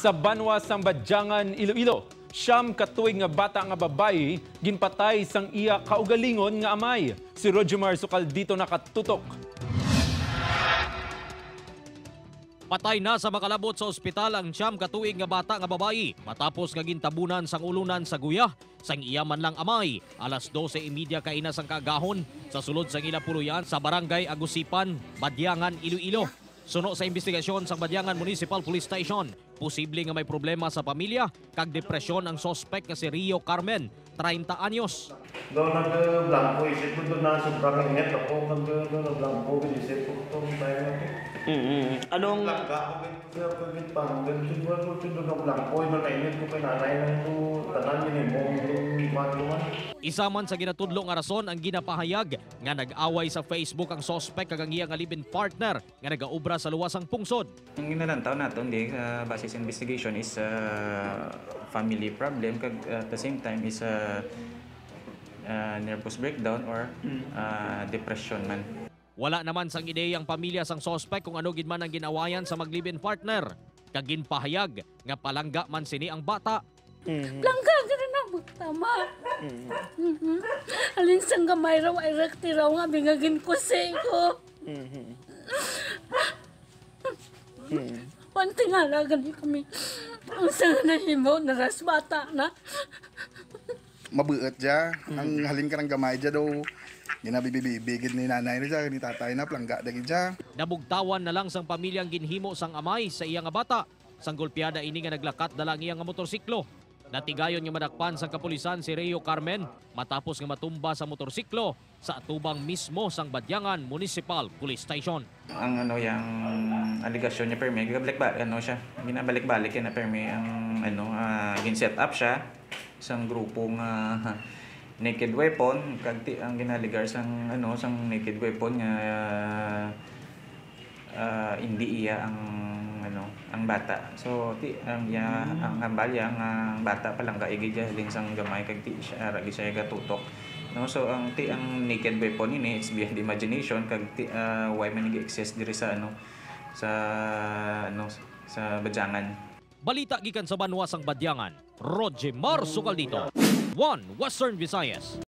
Sa Banwa sang Badyangan, Iloilo, siyam katuig nga bata nga babayi ginpatay sang iya kaugalingon nga amay. Si Rojomar Sukal dito nakatutok. Patay na sa makalabot sa ospital ang siyam katuig nga bata nga babayi matapos nga gintabunan sang ulunan sa guya sang iya man lang amay. Alas 12:30 kaina sang kagahon sa sulod sang ila puluyan sa barangay Agusipan, Badyangan, Iloilo. Suno sa investigasyon sa Badyangan Municipal Police Station, posible nga may problema sa pamilya kag depresyon ang sospek nga si Rio Carmen, 30 anyos. Doon nag-blanco isip ko, doon na sobrang ingat ako, nag-blanco isip ko itong tayo na ito. Anong... Isa man sa ginatudlo nga rason ang ginapahayag nga nag-away sa Facebook ang sospek kag ang iyang live-in partner nga nagaubra sa luwasang pungsod. Ang ginalantaw natin basis investigation is family problem kag at the same time is nervous breakdown or depression man. Wala naman sang ideya ang pamilya sang sospek kung ano gid man ang ginawayan sa mag-live-in partner. Kag ginpahayag nga palangga man sini ang bata. Langga ka na magtama. Alin sang gamay raw ay rekti raw nga bingagin ko ko. Panti nga lagan kami. Ang sana nahimo naras bata na. Mabuot dya. Ang halin ka ng gamay dya daw. Ginabibibigid ni nanay na dya, ni tatay na, plangga dagid dya. Nabugtawan na lang sang pamilyang ginhimo sang amay sa iya nga bata. Sang golpeada ini nga naglakat dalang iya nga motorsiklo. Natigayon nga madakpan sang kapulisan si Rio Carmen matapos nga matumba sa motorsiklo sa atubang mismo sang Badyangan Municipal Police Station. Ang yung aligasyon niya permi, ginabalik-balik yan na permi ang gin-set up siya isang grupong naked weapon kagti ang ginaligar sang naked weapon nga hindi iya ang bata. So ang hambalya ang bata pa lang kaigi halin sang gamay kagti siya ragi siya gatutok. No, so ang naked weapon ini it's beyond imagination kagti why man nag-exist diri sa sa Badyangan. Balita gikan sa Banwa sang Badyangan, Rojomar Sukal dito. 1 Western Visayas.